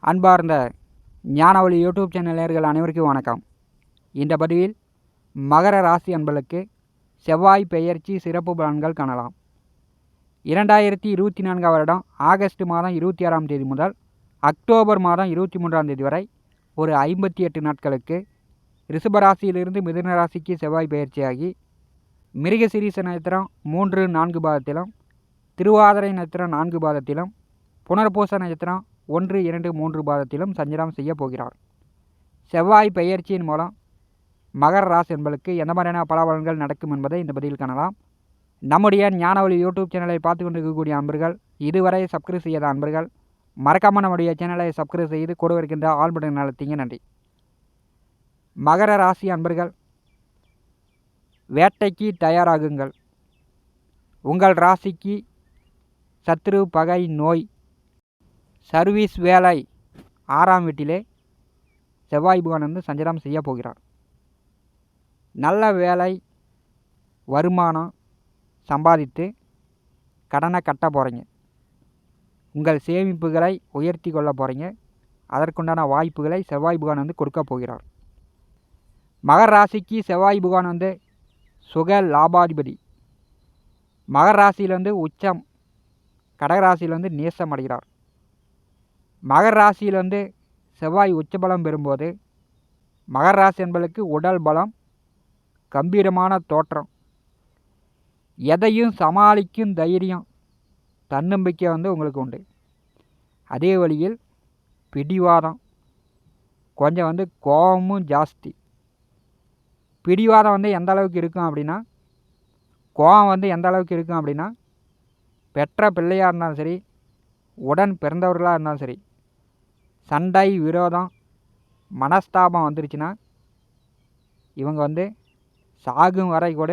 அன்பார்ந்த ஞானவழி YouTube channel நேயர்கள் அனைவருக்கும் வணக்கம். இந்த பதிவில் மகர ராசி அன்பர்களுக்கு செவ்வாய் பெயர்ச்சி சிறப்பு பலன்கள் காணலாம். 2024 வருடம் ஆகஸ்ட் மாதம் 26ஆம் தேதி முதல் அக்டோபர் மாதம் 23ஆம் தேதி வரை ஒரு 58 நாட்களுக்கு ரிஷபராசியிலிருந்து மிதுன ராசிக்கு செவ்வாய் பெயர்ச்சியாகி மிருகசீரிஷ நட்சத்திரம் 3-4 பாதத்திலும், திருவாதிரை நட்சத்திரம் 4 பாதத்திலும், புனர்பூச நட்சத்திரம் 1-2-3 பாதத்திலும் சஞ்சாரம் செய்ய போகிறார். செவ்வாய் பெயர்ச்சியின் மூலம் மகர ராசி என்பதற்கு எந்த மாதிரியான பலாபலன்கள் நடக்கும் என்பதை இந்த பதிவில் காணலாம். நம்முடைய ஞானவழி யூடியூப் சேனலை பார்த்து கொண்டிருக்கக்கூடிய அன்பர்கள், இதுவரை சப்ஸ்கிரைப் செய்யாத அன்பர்கள் மறக்காமல் நம்முடைய சேனலை சப்ஸ்கிரைப் செய்து கூட இருக்கின்ற ஆல் பட்டன் அழுத்திங்க. நன்றி. மகர ராசி அன்பர்கள், வேட்டைக்கு தயாராகுங்கள். உங்கள் ராசிக்கு சத்ரு, பகை, நோய், சர்வீஸ், வேலை 6ஆம் வீட்டிலே செவ்வாய் பகவான் சஞ்சாரம் செய்ய போகிறார். நல்ல வேலை, வருமானம் சம்பாதித்து கடனை கட்ட போகிறீங்க. உங்கள் சேமிப்புகளை உயர்த்தி கொள்ள போகிறீங்க. அதற்குண்டான வாய்ப்புகளை செவ்வாய் பகவான் கொடுக்க போகிறார். மகர ராசிக்கு செவ்வாய் பகவான் சுக லாபாதிபதி. மகர ராசியில் உச்சம், கடகராசியில் நேசம் அடைகிறார். மகர ராசியில் செவ்வாய் உச்சபலம் பெறும்போது மகர ராசி என்பதற்கு உடல் பலம், கம்பீரமான தோற்றம், எதையும் சமாளிக்கும் தைரியம், தன்னம்பிக்கை உங்களுக்கு உண்டு. அதே வழியில் பிடிவாதம், கொஞ்சம் கோபமும் ஜாஸ்தி. பிடிவாதம் எந்த அளவுக்கு இருக்கும் அப்படின்னா, கோபம் எந்த அளவுக்கு இருக்கும் அப்படின்னா, பெற்ற பிள்ளையாக இருந்தாலும் சரி, உடன் பிறந்தவர்களாக இருந்தாலும் சரி, சண்டை, விரோதம், மனஸ்தாபம் வந்துருச்சுன்னா இவங்க சாகும் வரை கூட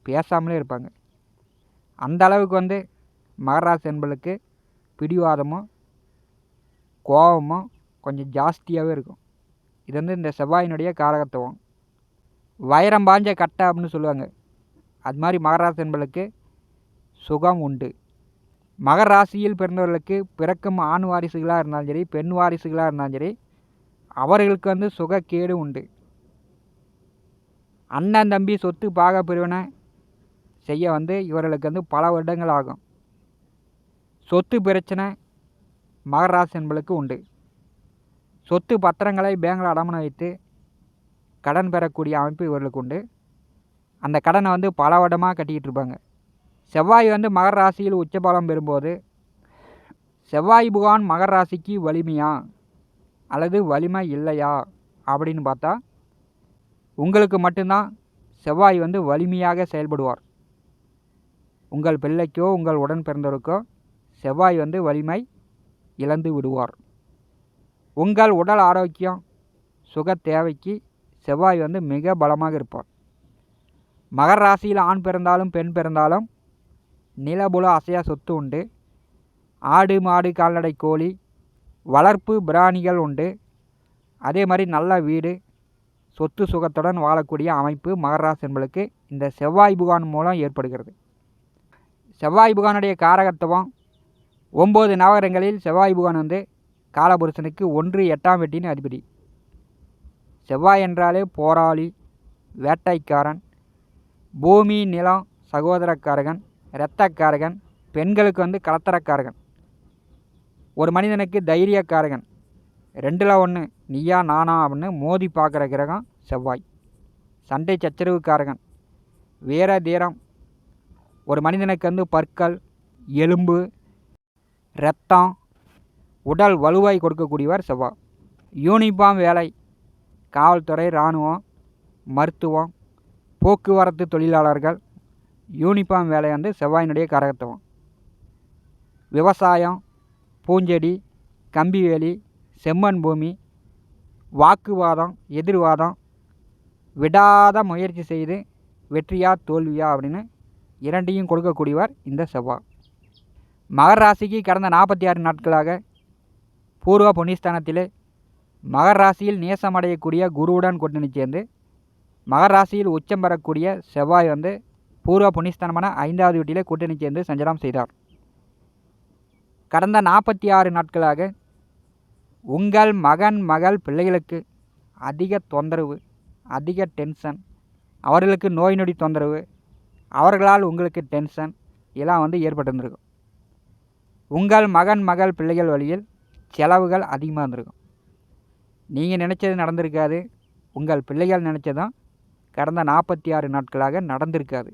பேசாமலே இருப்பாங்க. அந்த அளவுக்கு மகர ராசி என்பதற்கு பிடிவாதமும் கோபமும் கொஞ்சம் ஜாஸ்தியாகவே இருக்கும். இது இந்த செவ்வாயினுடைய காரகத்துவம். வைரம் பாஞ்ச கட்டை அப்படின்னு சொல்லுவாங்க. அது மாதிரி மகர ராசி என்பதற்கு சுகம் உண்டு. மகர ராசியில் பிறந்தவர்களுக்கு பிறக்கும் ஆண் வாரிசுகளாக இருந்தாலும் சரி, பெண் வாரிசுகளாக இருந்தாலும் சரி, அவர்களுக்கு சுகக்கேடு உண்டு. அண்ணன் தம்பி சொத்து பாக பிரிவினை செய்ய இவர்களுக்கு பல வருடங்கள் ஆகும். சொத்து பிரச்சனை மகர ராசி என்பதற்கு உண்டு. சொத்து பத்திரங்களை பேங்கில் அடமானம் வைத்து கடன் பெறக்கூடிய அமைப்பு இவர்களுக்கு உண்டு. அந்த கடனை பல வருடமாக கட்டிக்கிட்டு இருப்பாங்க. செவ்வாய் மகர ராசியில் உச்சபலம் பெறும்போது செவ்வாய் பகவான் மகர ராசிக்கு வலிமையா அல்லது வலிமை இல்லையா அப்படின்னு பார்த்தா, உங்களுக்கு மட்டும்தான் செவ்வாய் வலிமையாக செயல்படுவார். உங்கள் பிள்ளைக்கோ உங்கள் உடன் பிறந்தவருக்கோ செவ்வாய் வலிமை இழந்து விடுவார். உங்கள் உடல் ஆரோக்கியம், சுக தேவைக்கு செவ்வாய் மிக பலமாக இருப்பார். மகர ராசியில் ஆண் பிறந்தாலும் பெண் பிறந்தாலும் நிலபுல அசையா சொத்து உண்டு. ஆடு, மாடு, கால்நடை, கோழி வளர்ப்பு பிராணிகள் உண்டு. அதே மாதிரி நல்ல வீடு, சொத்து சுகத்துடன் வாழக்கூடிய அமைப்பு மகர ராசி என்பதற்கு இந்த செவ்வாய் பகவான் மூலம் ஏற்படுகிறது. செவ்வாய் பகவானுடைய காரகத்துவம் 9 நவகிரகங்களில் செவ்வாய் பகவான் காலபுருஷனுக்கு 1-8ஆம் வீட்டின் அதிபதி. செவ்வாய் என்றாலே போராளி, வேட்டைக்காரன், பூமி, நிலம், சகோதரக்காரகன், இரத்தக்காரகன், பெண்களுக்கு கலத்தரக்காரகன், ஒரு மனிதனுக்கு தைரியக்காரகன், 2ல் 1 நீயா நானா அப்படின்னு மோதி பார்க்குற கிரகம் செவ்வாய். சண்டை சச்சரவுக்காரகன், வீர தீரம், ஒரு மனிதனுக்கு பற்கள், எலும்பு, இரத்தம், உடல் வலுவாய் கொடுக்கக்கூடியவர் செவ்வாய். யூனிஃபார்ம் வேலை, காவல்துறை, இராணுவம், மருத்துவம், போக்குவரத்து தொழிலாளர்கள், யூனிஃபார்ம் வேலை செவ்வாயினுடைய காரகத்துவம். விவசாயம், பூஞ்செடி, கம்பிவேலி, செம்மண் பூமி, வாக்குவாதம், எதிர்வாதம், விடாத முயற்சி செய்து வெற்றியா தோல்வியா அப்படின்னு இரண்டையும் கொடுக்கக்கூடியவர் இந்த செவ்வாய். மகர ராசிக்கு கடந்த 46 நாட்களாக பூர்வ புண்ணியஸ்தானத்திலே மகர ராசியில் நேசமடையக்கூடிய குருவுடன் கூட்டணி சேர்ந்து மகர ராசியில் உச்சம் பெறக்கூடிய செவ்வாய் பூர்வ புண்ணியஸ்தானமான 5வது வீட்டிலே கூட்டணி சேர்ந்து சஞ்சாரம் செய்தார். கடந்த 46 நாட்களாக உங்கள் மகன் மகள் பிள்ளைகளுக்கு அதிக தொந்தரவு, அதிக டென்ஷன், அவர்களுக்கு நோய் நொடி தொந்தரவு, அவர்களால் உங்களுக்கு டென்ஷன் இதெல்லாம் வந்து ஏற்பட்டிருந்திருக்கும். உங்கள் மகன் மகள் பிள்ளைகள் வழியில் செலவுகள் அதிகமாக இருந்திருக்கும். நீங்கள் நினச்சது நடந்திருக்காது, உங்கள் பிள்ளைகள் நினச்சதும் கடந்த 46 நாட்களாக நடந்திருக்காது.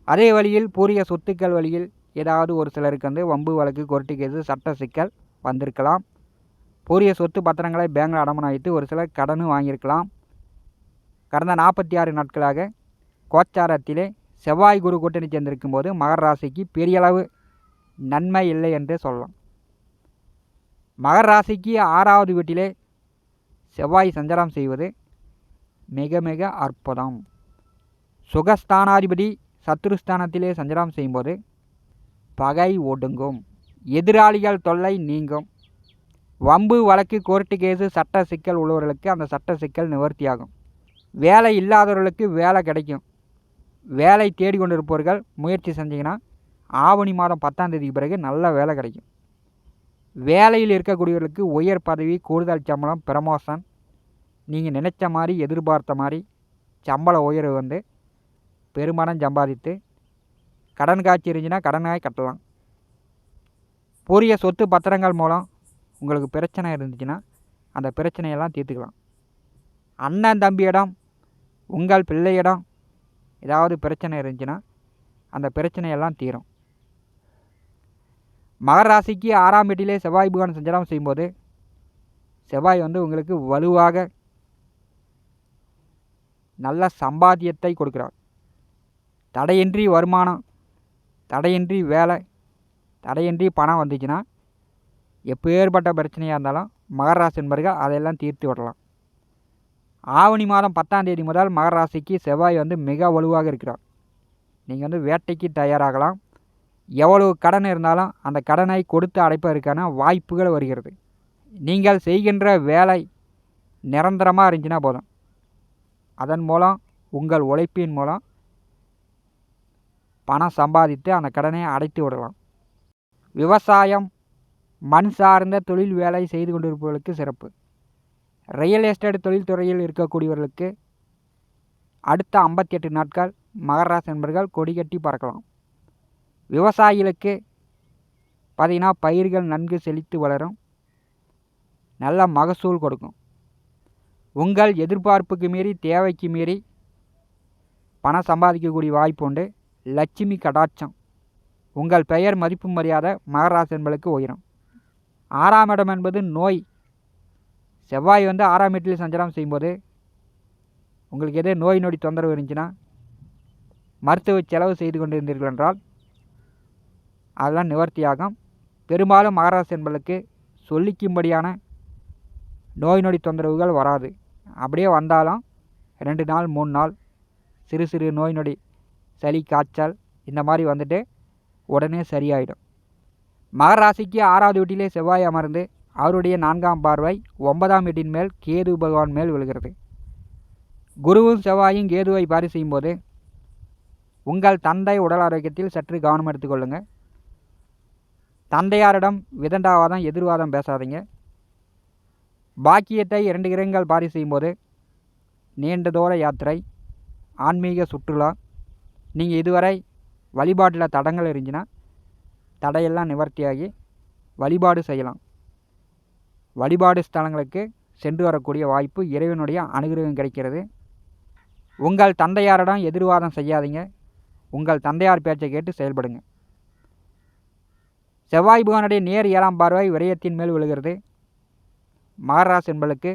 அதே வழியில் பூர்வீக சொத்துக்கள் வழியில் ஏதாவது ஒரு சிலருக்கு வந்து வம்பு வழக்கு, கோர்ட்டு கேஸு, சட்ட சிக்கல் வந்திருக்கலாம். பூர்வீக சொத்து பத்திரங்களை பேங்கில் அடமானம் வைத்து ஒரு சிலர் கடனும் வாங்கியிருக்கலாம். கடந்த 46 நாட்களாக கோச்சாரத்திலே செவ்வாய் குரு கூட்டணி சேர்ந்திருக்கும் போது மகர ராசிக்கு பெரியளவு நன்மை இல்லை என்று சொல்லலாம். மகர ராசிக்கு 6வது வீட்டிலே செவ்வாய் சஞ்சாரம் செய்வது மிக மிக அற்புதம். சுகஸ்தானாதிபதி சத்துருஸ்தானத்திலே சஞ்சாரம் செய்யும்போது பகை ஒடுங்கும், எதிராளிகள் தொல்லை நீங்கும், வம்பு வழக்கு, கோர்ட்டு கேஸு, சட்ட சிக்கல் உள்ளவர்களுக்கு அந்த சட்ட சிக்கல் நிவர்த்தியாகும். வேலை இல்லாதவர்களுக்கு வேலை கிடைக்கும். வேலை தேடிக்கொண்டிருப்பவர்கள் முயற்சி செஞ்சிங்கன்னா ஆவணி மாதம் 10ஆம் தேதிக்கு பிறகு நல்ல வேலை கிடைக்கும். வேலையில் இருக்கக்கூடியவர்களுக்கு உயர் பதவி, கூடுதல் சம்பளம், ப்ரமோஷன், நீங்கள் நினச்ச மாதிரி எதிர்பார்த்த மாதிரி சம்பள உயர்வு வந்து பெருமனம் சம்பாதித்து கடன் காட்சி இருந்துச்சுன்னா கடனாக கட்டலாம். பூர்வீக சொத்து பத்திரங்கள் மூலம் உங்களுக்கு பிரச்சனை இருந்துச்சுன்னா அந்த பிரச்சனையெல்லாம் தீர்த்துக்கலாம். அண்ணன் தம்பியிடம், உங்கள் பிள்ளையிடம் ஏதாவது பிரச்சனை இருந்துச்சுன்னா அந்த பிரச்சனையெல்லாம் தீரும். மகர ராசிக்கு 6ஆம் வீட்டிலே செவ்வாய் பகவான் சஞ்சாரம் செய்யும்போது செவ்வாய் வந்து உங்களுக்கு வலுவாக நல்ல சம்பாத்தியத்தை கொடுக்கிறார். தடையின்றி வருமானம், தடையின்றி வேலை, தடையின்றி பணம் வந்துச்சுன்னா எப்பேற்பட்ட பிரச்சனையாக இருந்தாலும் மகர ராசி என்பர்கள் அதையெல்லாம் தீர்த்து விடலாம். ஆவணி மாதம் 10ஆம் தேதி முதல் மகர ராசிக்கு செவ்வாய் வந்து மிக வலுவாக இருக்கிறார். நீங்கள் வந்து வேட்டைக்கு தயாராகலாம். எவ்வளவு கடன் இருந்தாலும் அந்த கடனை கொடுத்து அடைப்பதற்கான வாய்ப்புகள் வருகிறது. நீங்கள் செய்கின்ற வேலை நிரந்தரமாக இருந்துச்சுன்னா போதும், அதன் மூலம் உங்கள் உழைப்பின் மூலம் பணம் சம்பாதித்து அந்த கடனை அடைத்து விடலாம். விவசாயம், மண் சார்ந்த தொழில் வேலை செய்து கொண்டிருப்பவர்களுக்கு சிறப்பு. ரியல் எஸ்டேட் தொழில்துறையில் இருக்கக்கூடியவர்களுக்கு அடுத்த 58 நாட்கள் மகர ராசி என்பர்கள் கொடி கட்டி பறக்கலாம். விவசாயிகளுக்கு பார்த்திங்கன்னா பயிர்கள் நன்கு செழித்து வளரும், நல்ல மகசூல் கொடுக்கும். உங்கள் எதிர்பார்ப்புக்கு மீறி, தேவைக்கு மீறி பணம் சம்பாதிக்கக்கூடிய வாய்ப்பு உண்டு. லட்சுமி கடாட்சம், உங்கள் பெயர் மதிப்பு மரியாதை மகர ராசி என்பர்களுக்கு உயரும். 6ஆம் இடம் என்பது நோய். செவ்வாய் வந்து 6ஆம் வீட்டில் சஞ்சாரம் செய்யும்போது உங்களுக்கு எதே நோய் நொடி தொந்தரவு இருந்துச்சுன்னா, மருத்துவ செலவு செய்து கொண்டிருந்தீர்கள் என்றால் அதெல்லாம் நிவர்த்தியாகும். பெரும்பாலும் மகர ராசி என்பர்களுக்கு சொல்லிக்கும்படியான நோய் நொடி தொந்தரவுகள் வராது. அப்படியே வந்தாலும் 2 நாள் 3 நாள் சிறு சிறு நோய் நொடி, சளி, காய்ச்சல் இந்த மாதிரி வந்துட்டு உடனே சரியாயிடும். மகர ராசிக்கு 6வது வீட்டிலே செவ்வாய் அமர்ந்து அவருடைய 4ஆம் பார்வை 9ஆம் வீட்டின் மேல் கேது பகவான் மேல் விழுகிறது. குருவும் செவ்வாயும் கேதுவை பாரி செய்யும்போது உங்கள் தந்தை உடல் ஆரோக்கியத்தில் சற்று கவனம் எடுத்துக்கொள்ளுங்கள். தந்தையாரிடம் விதண்டாவாதம், எதிர்வாதம் பேசாதீங்க. பாக்கியத்தை 2 கிரகங்கள் பாரி செய்யும்போது நீண்ட தூர யாத்திரை, ஆன்மீக சுற்றுலா, நீங்கள் இதுவரை வழிபாட்டில் தடங்கள் இருந்துச்சுன்னா தடையெல்லாம் நிவர்த்தியாகி வழிபாடு செய்யலாம். வழிபாடு ஸ்தலங்களுக்கு சென்று வரக்கூடிய வாய்ப்பு, இறைவனுடைய அனுகிரகம் கிடைக்கிறது. உங்கள் தந்தையாரிடம் எதிர்வாதம் செய்யாதீங்க. உங்கள் தந்தையார் பேச்சை கேட்டு செயல்படுங்க. செவ்வாய் பகவானுடைய நேர் 7ஆம் பார்வை விரயத்தின் மேல் விழுகிறது. மகர ராசி என்பளுக்கு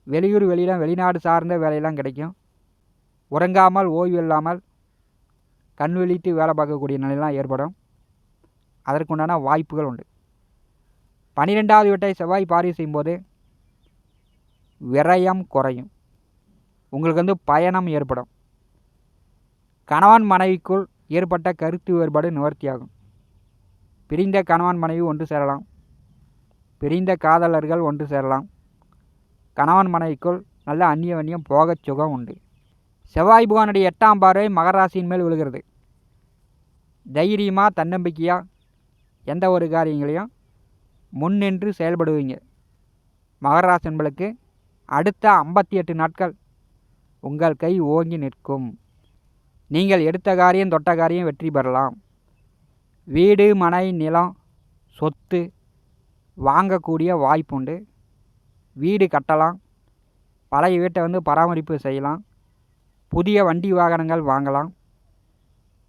வெளியூர், வெளிநாடு சார்ந்த வேலையெல்லாம் கிடைக்கும். உறங்காமல், ஓய்வு இல்லாமல் கண் விழித்து வேலை பார்க்கக்கூடிய நிலையெல்லாம் ஏற்படும். அதற்குண்டான வாய்ப்புகள் உண்டு. 12வது வீட்டை செவ்வாய் பார்வை செய்யும்போது விரயம் குறையும். உங்களுக்கு வந்து பயணம் ஏற்படும். கணவன் மனைவிக்குள் ஏற்பட்ட கருத்து வேறுபாடு நிவர்த்தியாகும். பிரிந்த கணவன் மனைவி ஒன்று சேரலாம். பிரிந்த காதலர்கள் ஒன்று சேரலாம். கணவன் மனைவிக்குள் நல்ல அந்நியம் போகச் சுகம் உண்டு. செவ்வாய் பகவானுடைய 8ஆம் பார்வை மகர ராசியின் மேல் விழுகிறது. தைரியமாக, தன்னம்பிக்கையாக எந்த ஒரு காரியங்களையும் முன்னின்று செயல்படுவீங்க. மகர ராசி என்பளுக்கு அடுத்த 58 நாட்கள் உங்கள் கை ஓங்கி நிற்கும். நீங்கள் எடுத்த காரியம் தொட்ட காரியம் வெற்றி பெறலாம். வீடு, மனை, நிலம், சொத்து வாங்கக்கூடிய வாய்ப்புண்டு. வீடு கட்டலாம். பழைய வீட்டை பராமரிப்பு செய்யலாம். புதிய வண்டி வாகனங்கள் வாங்கலாம்.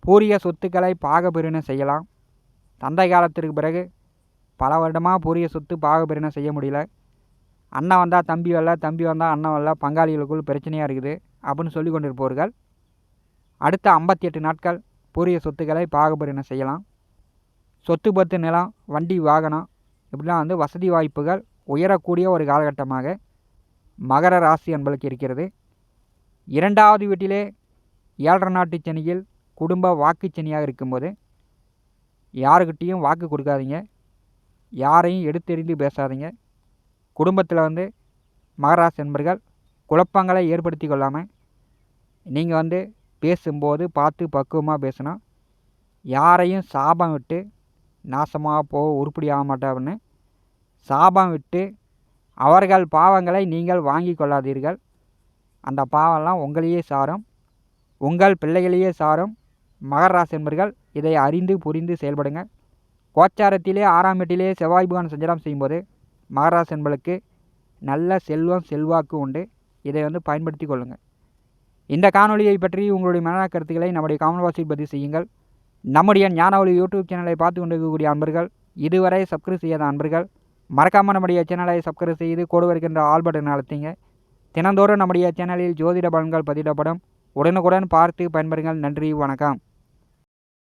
பூர்வீக சொத்துக்களை பாகப்பிரிவினை செய்யலாம். தந்தை காலத்திற்கு பிறகு பல வருடமாக பூர்வீக சொத்து பாகப்பிரிவினை செய்ய முடியல. அண்ணன் வந்தால் தம்பி வரல, தம்பி வந்தால் அண்ணன் வரல, பங்காளிகளுக்குள் பிரச்சனையாக இருக்குது அப்படின்னு சொல்லி கொண்டிருப்பவர்கள் அடுத்த 58 நாட்கள் பூர்வீக சொத்துக்களை பாகப்பிரிவினை செய்யலாம். சொத்து பத்து, நிலம், வண்டி, வாகனம் இப்படிலாம் வசதி வாய்ப்புகள் உயரக்கூடிய ஒரு காலகட்டமாக மகர ராசி என்பளுக்கு இருக்கிறது. 2வது வீட்டிலே 7.5 நாட்டு சனியில் குடும்ப வாக்கு சனியாக இருக்கும்போது யாருக்கிட்டேயும் வாக்கு கொடுக்காதீங்க. யாரையும் எடுத்தெறிந்து பேசாதீங்க. குடும்பத்தில் மகராசி என்பர்கள் குழப்பங்களை ஏற்படுத்தி கொள்ளாமல் நீங்கள் பேசும்போது பார்த்து பக்குவமாக பேசணும். யாரையும் சாபம் விட்டு நாசமாக போ, உருப்படி ஆக மாட்டேன் அப்படின்னு சாபம் விட்டு அவர்கள் பாவங்களை நீங்கள் வாங்கி கொள்ளாதீர்கள். அந்த பாவம்லாம் உங்களையே சாரும், உங்கள் பிள்ளைகளையே சாரும். மகர ராசி என்பர்கள் இதை அறிந்து புரிந்து செயல்படுங்க. கோச்சாரத்திலே 6ஆம் வீட்டிலே செவ்வாய் பகவான் சஞ்சாரம் செய்யும்போது மகர ராசி என்பளுக்கு நல்ல செல்வம் செல்வாக்கு உண்டு. இதை பயன்படுத்தி கொள்ளுங்கள். இந்த காணொலியை பற்றி உங்களுடைய மன கருத்துக்களை நம்முடைய காமெண்ட் பாக்ஸில் பதிவு செய்யுங்கள். நம்முடைய ஞானவழி யூடியூப் சேனலை பார்த்து கொண்டிருக்கக்கூடிய அன்பர்கள், இதுவரை சப்ஸ்கிரைப் செய்யாத அன்பர்கள் மறக்காமல் நம்முடைய சேனலை சப்ஸ்கிரைப் செய்து கோடு வருகின்ற ஆல் பட்டன் அழுத்திங்க. தினந்தோறும் நம்முடைய சேனலில் ஜோதிட பலன்கள் பதிவிடப்படும். உடனுக்குடன் பார்த்து பயன்பெறுங்கள். நன்றி, வணக்கம்.